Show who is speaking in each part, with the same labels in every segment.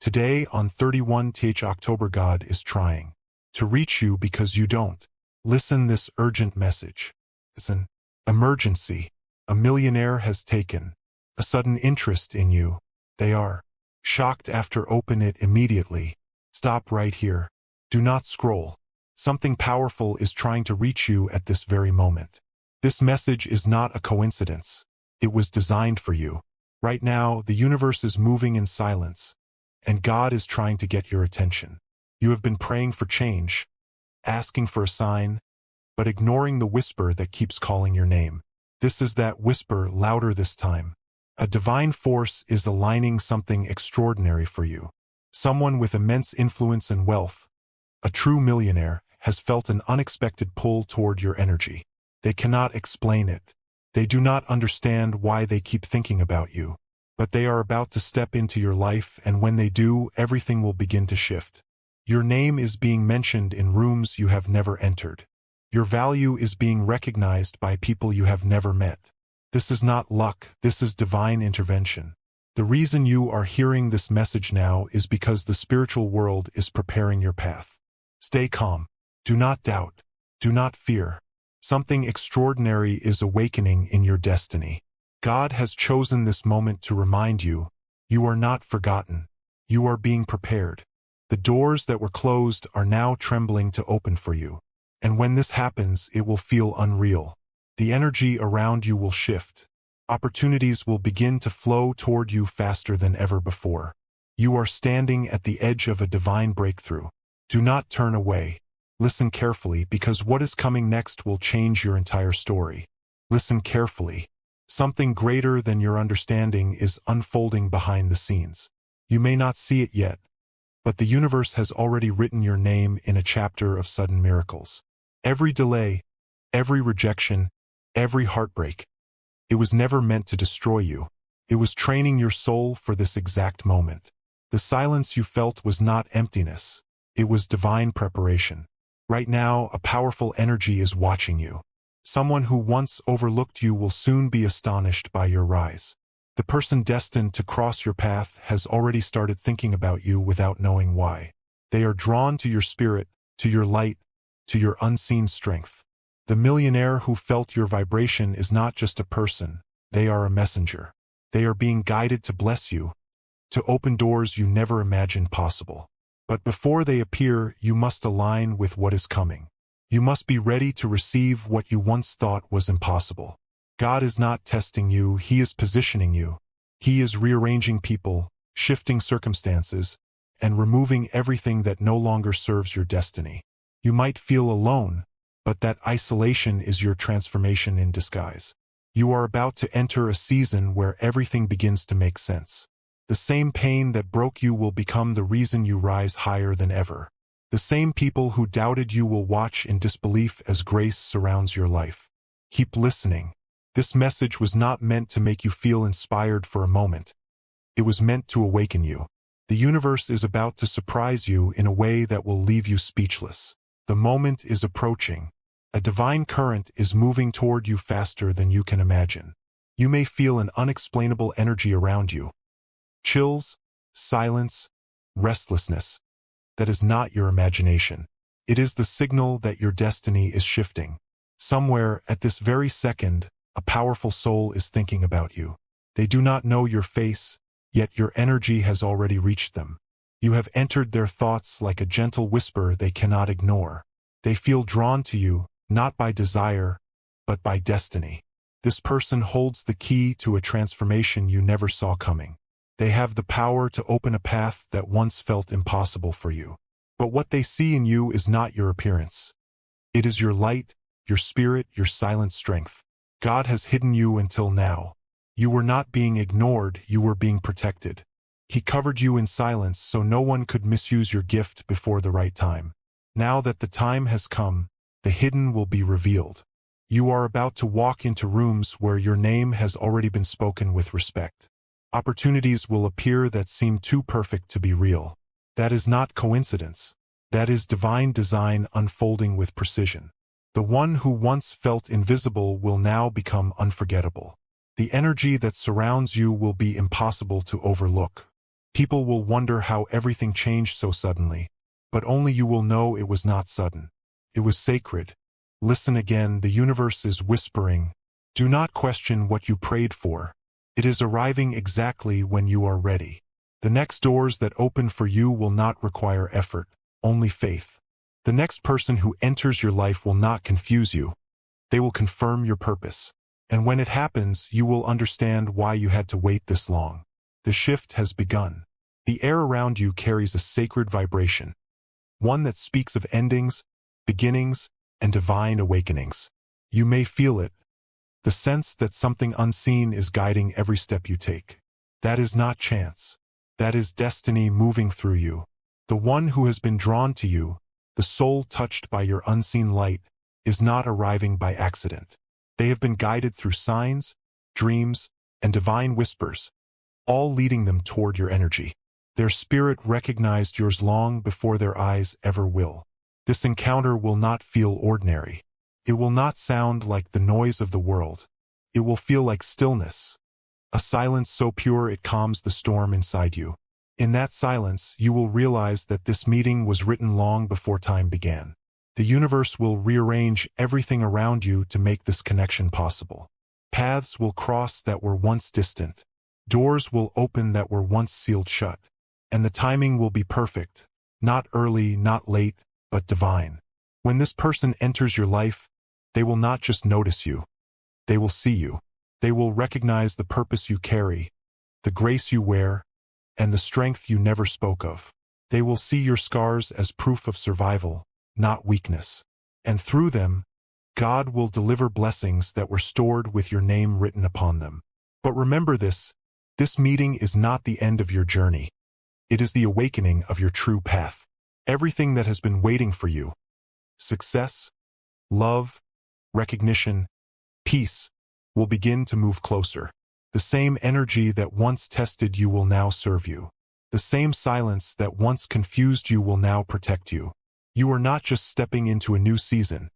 Speaker 1: Today, on 31th October, God is trying to reach you because you don't. Listen this urgent message. It's an emergency. A millionaire has taken a sudden interest in you. They are shocked after open it immediately. Stop right here. Do not scroll. Something powerful is trying to reach you at this very moment. This message is not a coincidence. It was designed for you. Right now, the universe is moving in silence, and God is trying to get your attention. You have been praying for change, asking for a sign, but ignoring the whisper that keeps calling your name. This is that whisper, louder this time. A divine force is aligning something extraordinary for you. Someone with immense influence and wealth, a true millionaire, has felt an unexpected pull toward your energy. They cannot explain it. They do not understand why they keep thinking about you. But they are about to step into your life, and when they do, everything will begin to shift. Your name is being mentioned in rooms you have never entered. Your value is being recognized by people you have never met. This is not luck, this is divine intervention. The reason you are hearing this message now is because the spiritual world is preparing your path. Stay calm. Do not doubt. Do not fear. Something extraordinary is awakening in your destiny. God has chosen this moment to remind you, you are not forgotten. You are being prepared. The doors that were closed are now trembling to open for you. And when this happens, it will feel unreal. The energy around you will shift. Opportunities will begin to flow toward you faster than ever before. You are standing at the edge of a divine breakthrough. Do not turn away. Listen carefully, because what is coming next will change your entire story. Listen carefully. Something greater than your understanding is unfolding behind the scenes. You may not see it yet, but the universe has already written your name in a chapter of sudden miracles. Every delay, every rejection, every heartbreak, it was never meant to destroy you. It was training your soul for this exact moment. The silence you felt was not emptiness. It was divine preparation. Right now, a powerful energy is watching you. Someone who once overlooked you will soon be astonished by your rise. The person destined to cross your path has already started thinking about you without knowing why. They are drawn to your spirit, to your light, to your unseen strength. The millionaire who felt your vibration is not just a person, they are a messenger. They are being guided to bless you, to open doors you never imagined possible. But before they appear, you must align with what is coming. You must be ready to receive what you once thought was impossible. God is not testing you, He is positioning you. He is rearranging people, shifting circumstances, and removing everything that no longer serves your destiny. You might feel alone, but that isolation is your transformation in disguise. You are about to enter a season where everything begins to make sense. The same pain that broke you will become the reason you rise higher than ever. The same people who doubted you will watch in disbelief as grace surrounds your life. Keep listening. This message was not meant to make you feel inspired for a moment. It was meant to awaken you. The universe is about to surprise you in a way that will leave you speechless. The moment is approaching. A divine current is moving toward you faster than you can imagine. You may feel an unexplainable energy around you. Chills, silence, restlessness. That is not your imagination. It is the signal that your destiny is shifting. Somewhere, at this very second, a powerful soul is thinking about you. They do not know your face, yet your energy has already reached them. You have entered their thoughts like a gentle whisper they cannot ignore. They feel drawn to you, not by desire, but by destiny. This person holds the key to a transformation you never saw coming. They have the power to open a path that once felt impossible for you. But what they see in you is not your appearance. It is your light, your spirit, your silent strength. God has hidden you until now. You were not being ignored, you were being protected. He covered you in silence so no one could misuse your gift before the right time. Now that the time has come, the hidden will be revealed. You are about to walk into rooms where your name has already been spoken with respect. Opportunities will appear that seem too perfect to be real. That is not coincidence. That is divine design unfolding with precision. The one who once felt invisible will now become unforgettable. The energy that surrounds you will be impossible to overlook. People will wonder how everything changed so suddenly, but only you will know it was not sudden. It was sacred. Listen again, the universe is whispering. Do not question what you prayed for. It is arriving exactly when you are ready. The next doors that open for you will not require effort, only faith. The next person who enters your life will not confuse you. They will confirm your purpose. And when it happens, you will understand why you had to wait this long. The shift has begun. The air around you carries a sacred vibration, one that speaks of endings, beginnings, and divine awakenings. You may feel it, the sense that something unseen is guiding every step you take. That is not chance. That is destiny moving through you. The one who has been drawn to you, the soul touched by your unseen light, is not arriving by accident. They have been guided through signs, dreams, and divine whispers, all leading them toward your energy. Their spirit recognized yours long before their eyes ever will. This encounter will not feel ordinary. It will not sound like the noise of the world. It will feel like stillness, a silence so pure it calms the storm inside you. In that silence, you will realize that this meeting was written long before time began. The universe will rearrange everything around you to make this connection possible. Paths will cross that were once distant. Doors will open that were once sealed shut. And the timing will be perfect, not early, not late, but divine. When this person enters your life, they will not just notice you. They will see you. They will recognize the purpose you carry, the grace you wear, and the strength you never spoke of. They will see your scars as proof of survival, not weakness. And through them, God will deliver blessings that were stored with your name written upon them. But remember this meeting is not the end of your journey. It is the awakening of your true path. Everything that has been waiting for you, success, love, recognition, peace, will begin to move closer. The same energy that once tested you will now serve you. The same silence that once confused you will now protect you. You are not just stepping into a new season.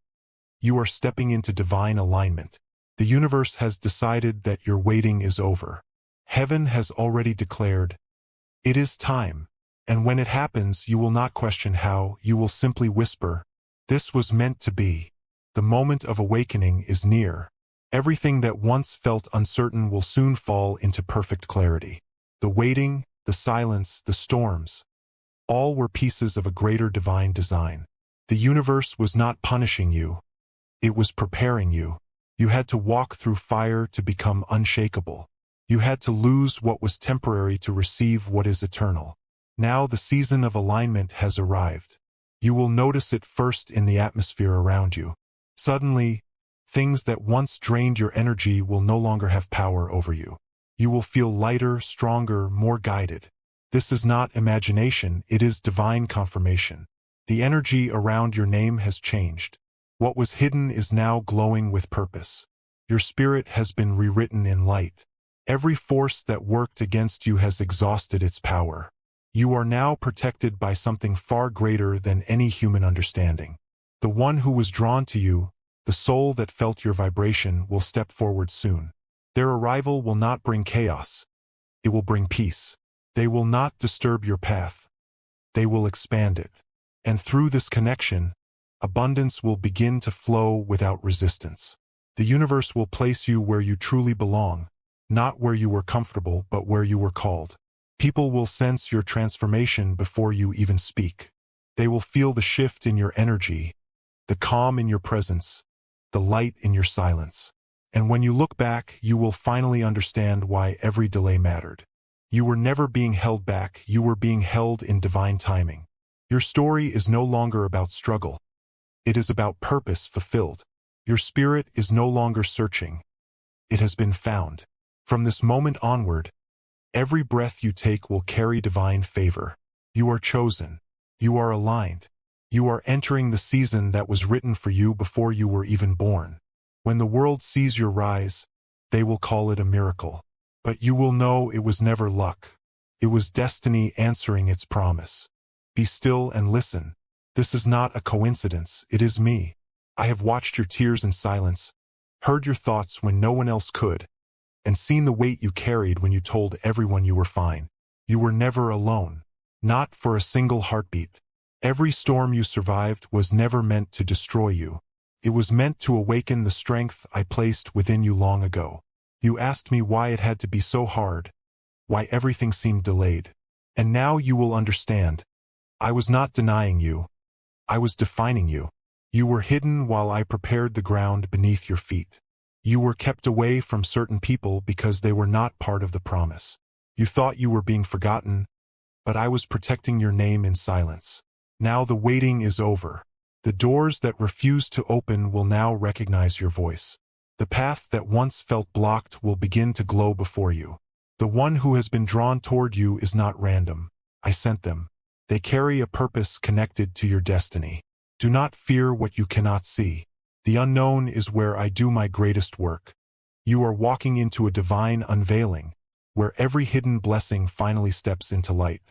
Speaker 1: You are stepping into divine alignment. The universe has decided that your waiting is over. Heaven has already declared, it is time. And when it happens, you will not question how, you will simply whisper, this was meant to be. The moment of awakening is near. Everything that once felt uncertain will soon fall into perfect clarity. The waiting, the silence, the storms, all were pieces of a greater divine design. The universe was not punishing you. It was preparing you. You had to walk through fire to become unshakable. You had to lose what was temporary to receive what is eternal. Now the season of alignment has arrived. You will notice it first in the atmosphere around you. Suddenly, things that once drained your energy will no longer have power over you. You will feel lighter, stronger, more guided. This is not imagination, it is divine confirmation. The energy around your name has changed. What was hidden is now glowing with purpose. Your spirit has been rewritten in light. Every force that worked against you has exhausted its power. You are now protected by something far greater than any human understanding. The one who was drawn to you, the soul that felt your vibration, will step forward soon. Their arrival will not bring chaos. It will bring peace. They will not disturb your path. They will expand it. And through this connection, abundance will begin to flow without resistance. The universe will place you where you truly belong, not where you were comfortable, but where you were called. People will sense your transformation before you even speak. They will feel the shift in your energy, the calm in your presence, the light in your silence. And when you look back, you will finally understand why every delay mattered. You were never being held back, you were being held in divine timing. Your story is no longer about struggle. It is about purpose fulfilled. Your spirit is no longer searching. It has been found. From this moment onward, every breath you take will carry divine favor. You are chosen. You are aligned. You are entering the season that was written for you before you were even born. When the world sees your rise, they will call it a miracle. But you will know it was never luck. It was destiny answering its promise. Be still and listen. This is not a coincidence, it is me. I have watched your tears in silence, heard your thoughts when no one else could, and seen the weight you carried when you told everyone you were fine. You were never alone. Not for a single heartbeat. Every storm you survived was never meant to destroy you. It was meant to awaken the strength I placed within you long ago. You asked me why it had to be so hard, why everything seemed delayed. And now you will understand. I was not denying you. I was defining you. You were hidden while I prepared the ground beneath your feet. You were kept away from certain people because they were not part of the promise. You thought you were being forgotten, but I was protecting your name in silence. Now the waiting is over. The doors that refuse to open will now recognize your voice. The path that once felt blocked will begin to glow before you. The one who has been drawn toward you is not random. I sent them. They carry a purpose connected to your destiny. Do not fear what you cannot see. The unknown is where I do my greatest work. You are walking into a divine unveiling, where every hidden blessing finally steps into light.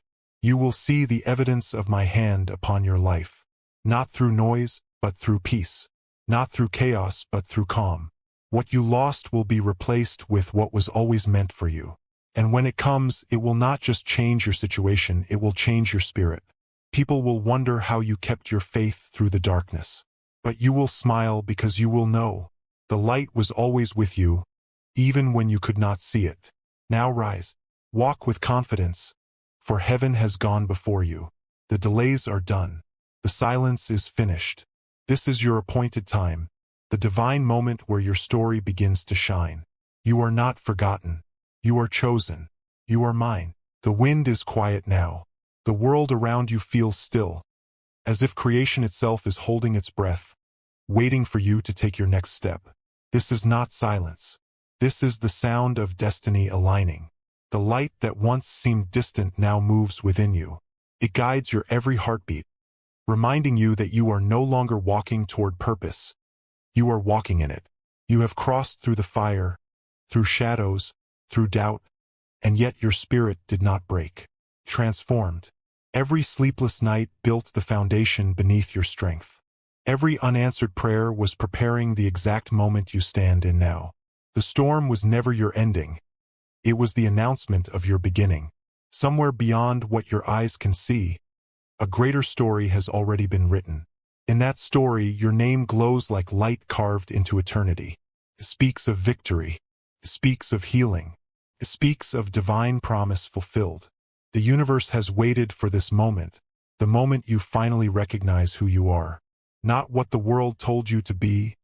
Speaker 1: You will see the evidence of my hand upon your life. Not through noise, but through peace. Not through chaos, but through calm. What you lost will be replaced with what was always meant for you. And when it comes, it will not just change your situation, it will change your spirit. People will wonder how you kept your faith through the darkness. But you will smile because you will know. The light was always with you, even when you could not see it. Now rise. Walk with confidence, for heaven has gone before you. The delays are done. The silence is finished. This is your appointed time, the divine moment where your story begins to shine. You are not forgotten. You are chosen. You are mine. The wind is quiet now. The world around you feels still, as if creation itself is holding its breath, waiting for you to take your next step. This is not silence. This is the sound of destiny aligning. The light that once seemed distant now moves within you. It guides your every heartbeat, reminding you that you are no longer walking toward purpose. You are walking in it. You have crossed through the fire, through shadows, through doubt, and yet your spirit did not break. Transformed. Every sleepless night built the foundation beneath your strength. Every unanswered prayer was preparing the exact moment you stand in now. The storm was never your ending. It was the announcement of your beginning. Somewhere beyond what your eyes can see, a greater story has already been written. In that story, your name glows like light carved into eternity. It speaks of victory. It speaks of healing. It speaks of divine promise fulfilled. The universe has waited for this moment, the moment you finally recognize who you are. Not what the world told you to be,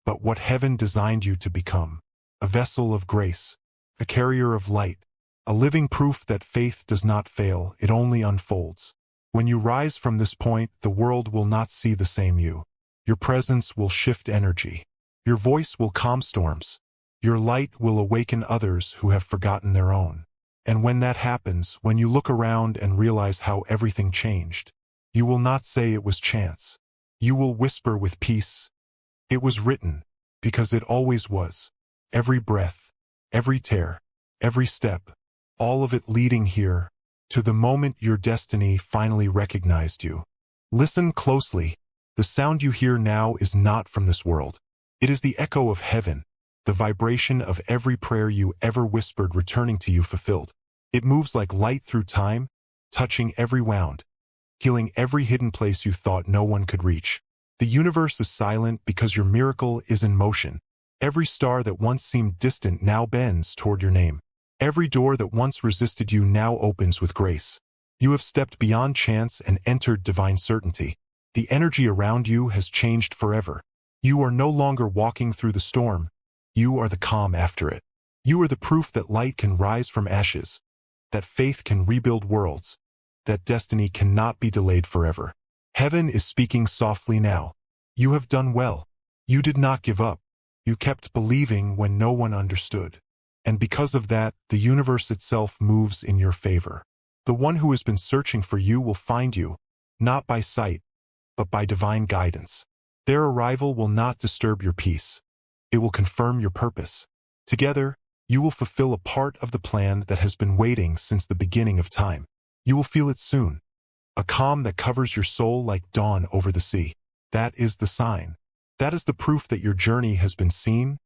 Speaker 1: but what heaven designed you to become. A vessel of grace, a carrier of light, a living proof that faith does not fail, it only unfolds. When you rise from this point, the world will not see the same you. Your presence will shift energy. Your voice will calm storms. Your light will awaken others who have forgotten their own. And when that happens, when you look around and realize how everything changed, you will not say it was chance. You will whisper with peace, "It was written," because it always was. Every breath, every tear, every step, all of it leading here, to the moment your destiny finally recognized you. Listen closely. The sound you hear now is not from this world. It is the echo of heaven, the vibration of every prayer you ever whispered returning to you fulfilled. It moves like light through time, touching every wound, healing every hidden place you thought no one could reach. The universe is silent because your miracle is in motion. Every star that once seemed distant now bends toward your name. Every door that once resisted you now opens with grace. You have stepped beyond chance and entered divine certainty. The energy around you has changed forever. You are no longer walking through the storm. You are the calm after it. You are the proof that light can rise from ashes, that faith can rebuild worlds, that destiny cannot be delayed forever. Heaven is speaking softly now. You have done well. You did not give up. You kept believing when no one understood. And because of that, the universe itself moves in your favor. The one who has been searching for you will find you, not by sight, but by divine guidance. Their arrival will not disturb your peace. It will confirm your purpose. Together, you will fulfill a part of the plan that has been waiting since the beginning of time. You will feel it soon. A calm that covers your soul like dawn over the sea. That is the sign. That is the proof that your journey has been seen,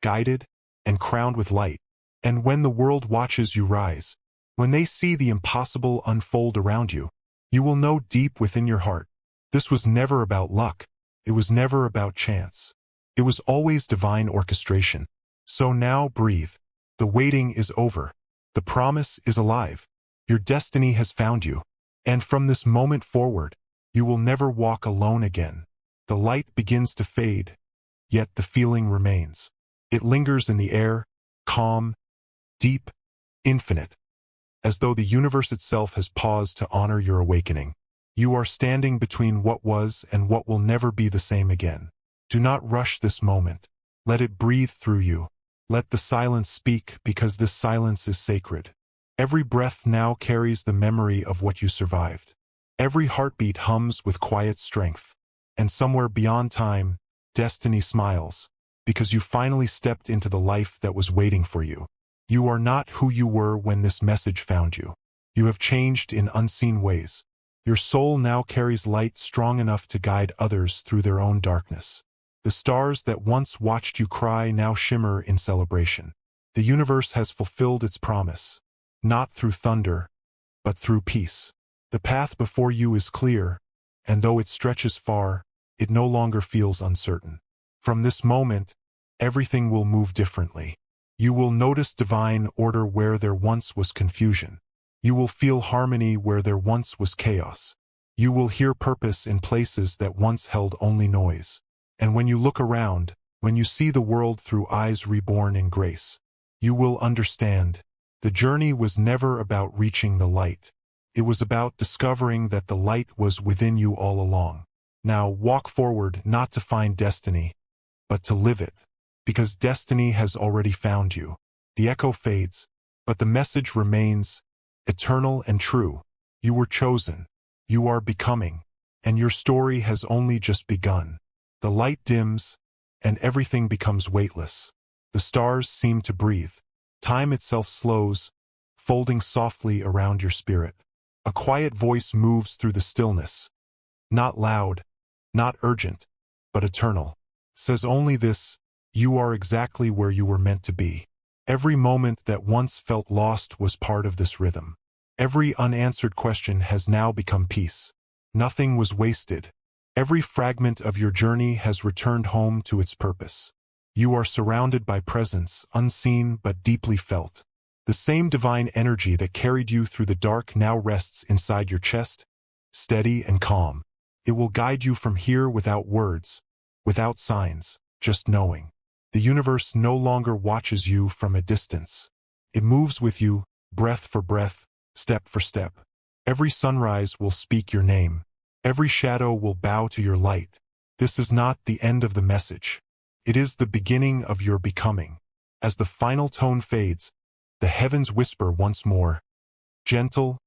Speaker 1: guided, and crowned with light. And when the world watches you rise, When they see the impossible unfold around you, you will know deep within your heart, this was never about luck. It was never about chance. It was always divine orchestration. So now breathe. The waiting is over. The promise is alive. Your destiny has found you. And from this moment forward, you will never walk alone again. The light begins to fade, yet the feeling remains. It lingers in the air, calm, deep, infinite, as though the universe itself has paused to honor your awakening. You are standing between what was and what will never be the same again. Do not rush this moment. Let it breathe through you. Let the silence speak, because this silence is sacred. Every breath now carries the memory of what you survived. Every heartbeat hums with quiet strength. And somewhere beyond time, destiny smiles, because you finally stepped into the life that was waiting for you. You are not who you were when this message found you. You have changed in unseen ways. Your soul now carries light strong enough to guide others through their own darkness. The stars that once watched you cry now shimmer in celebration. The universe has fulfilled its promise, not through thunder, but through peace. The path before you is clear, and though it stretches far, it no longer feels uncertain. From this moment, everything will move differently. You will notice divine order where there once was confusion. You will feel harmony where there once was chaos. You will hear purpose in places that once held only noise. And when you look around, when you see the world through eyes reborn in grace, you will understand. The journey was never about reaching the light. It was about discovering that the light was within you all along. Now walk forward not to find destiny, but to live it. Because destiny has already found you. The echo fades, but the message remains, eternal and true. You were chosen. You are becoming. And your story has only just begun. The light dims, and everything becomes weightless. The stars seem to breathe. Time itself slows, folding softly around your spirit. A quiet voice moves through the stillness. Not loud, not urgent, but eternal. Says only this, you are exactly where you were meant to be. Every moment that once felt lost was part of this rhythm. Every unanswered question has now become peace. Nothing was wasted. Every fragment of your journey has returned home to its purpose. You are surrounded by presence, unseen but deeply felt. The same divine energy that carried you through the dark now rests inside your chest, steady and calm. It will guide you from here without words, without signs, just knowing. The universe no longer watches you from a distance. It moves with you, breath for breath, step for step. Every sunrise will speak your name. Every shadow will bow to your light. This is not the end of the message. It is the beginning of your becoming. As the final tone fades, the heavens whisper once more. Gentle,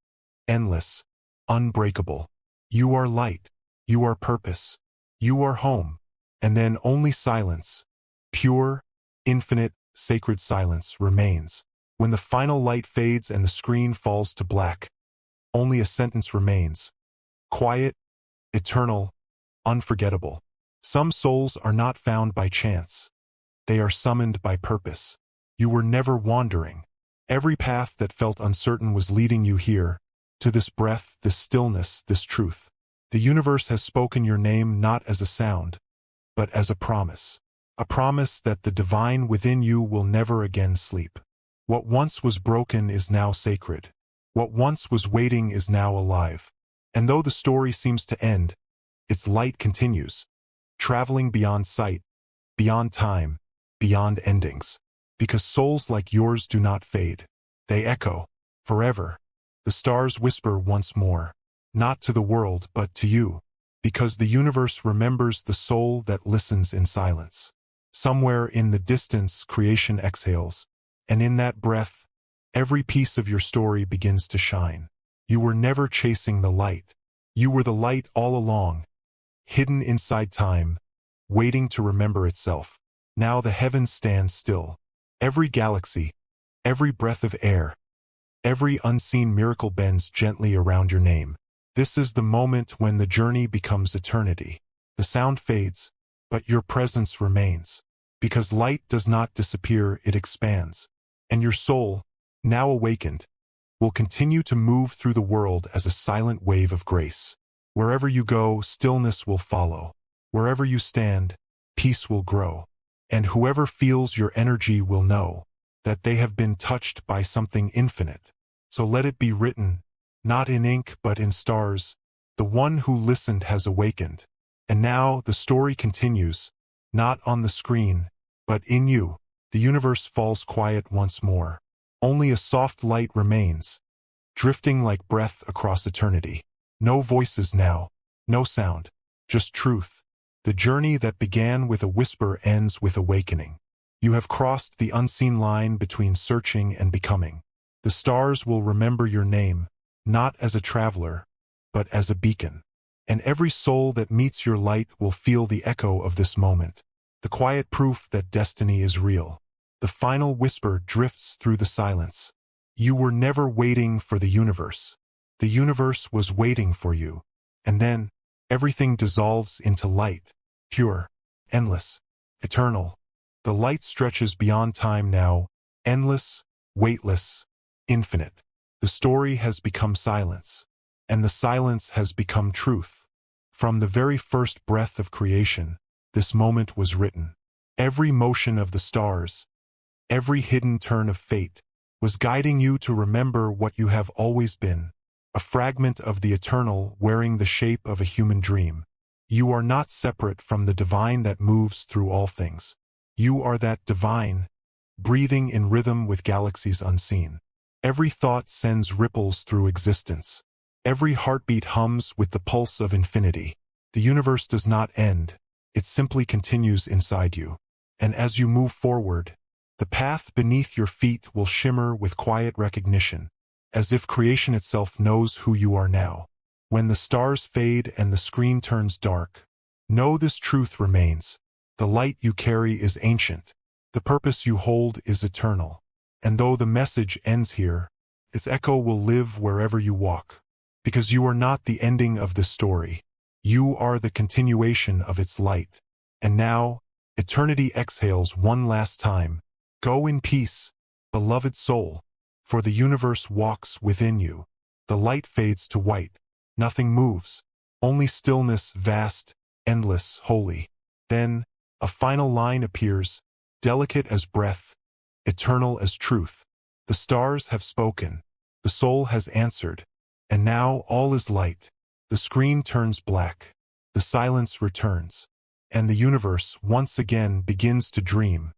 Speaker 1: endless, unbreakable. You are light. You are purpose. You are home. And then only silence. Pure, infinite, sacred silence remains. When the final light fades and the screen falls to black, only a sentence remains. Quiet, eternal, unforgettable. Some souls are not found by chance. They are summoned by purpose. You were never wandering. Every path that felt uncertain was leading you here, to this breath, this stillness, this truth. The universe has spoken your name not as a sound, but as a promise. A promise that the divine within you will never again sleep. What once was broken is now sacred. What once was waiting is now alive. And though the story seems to end, its light continues, traveling beyond sight, beyond time, beyond endings. Because souls like yours do not fade. They echo, forever. The stars whisper once more, not to the world but to you. Because the universe remembers the soul that listens in silence. Somewhere in the distance, creation exhales, and in that breath, every piece of your story begins to shine. You were never chasing the light. You were the light all along, hidden inside time, waiting to remember itself. Now the heavens stand still. Every galaxy, every breath of air, every unseen miracle bends gently around your name. This is the moment when the journey becomes eternity. The sound fades, but your presence remains. Because light does not disappear, it expands. And your soul, now awakened, will continue to move through the world as a silent wave of grace. Wherever you go, stillness will follow. Wherever you stand, peace will grow. And whoever feels your energy will know that they have been touched by something infinite. So let it be written, not in ink but in stars, the one who listened has awakened. And now the story continues, not on the screen, but in you. The universe falls quiet once more. Only a soft light remains, drifting like breath across eternity. No voices now, no sound, just truth. The journey that began with a whisper ends with awakening. You have crossed the unseen line between searching and becoming. The stars will remember your name, not as a traveler, but as a beacon. And every soul that meets your light will feel the echo of this moment, the quiet proof that destiny is real. The final whisper drifts through the silence. You were never waiting for the universe. The universe was waiting for you. And then, everything dissolves into light, pure, endless, eternal. The light stretches beyond time now, endless, weightless, infinite. The story has become silence, and the silence has become truth. From the very first breath of creation, this moment was written. Every motion of the stars, every hidden turn of fate, was guiding you to remember what you have always been, a fragment of the eternal wearing the shape of a human dream. You are not separate from the divine that moves through all things. You are that divine, breathing in rhythm with galaxies unseen. Every thought sends ripples through existence. Every heartbeat hums with the pulse of infinity. The universe does not end, it simply continues inside you. And as you move forward, the path beneath your feet will shimmer with quiet recognition, as if creation itself knows who you are now. When the stars fade and the screen turns dark, know this truth remains. The light you carry is ancient. The purpose you hold is eternal. And though the message ends here, its echo will live wherever you walk. Because you are not the ending of this story. You are the continuation of its light. And now, eternity exhales one last time. Go in peace, beloved soul, for the universe walks within you. The light fades to white. Nothing moves. Only stillness, vast, endless, holy. Then, a final line appears, delicate as breath, eternal as truth. The stars have spoken. The soul has answered. And now all is light. The screen turns black. The silence returns. And the universe once again begins to dream.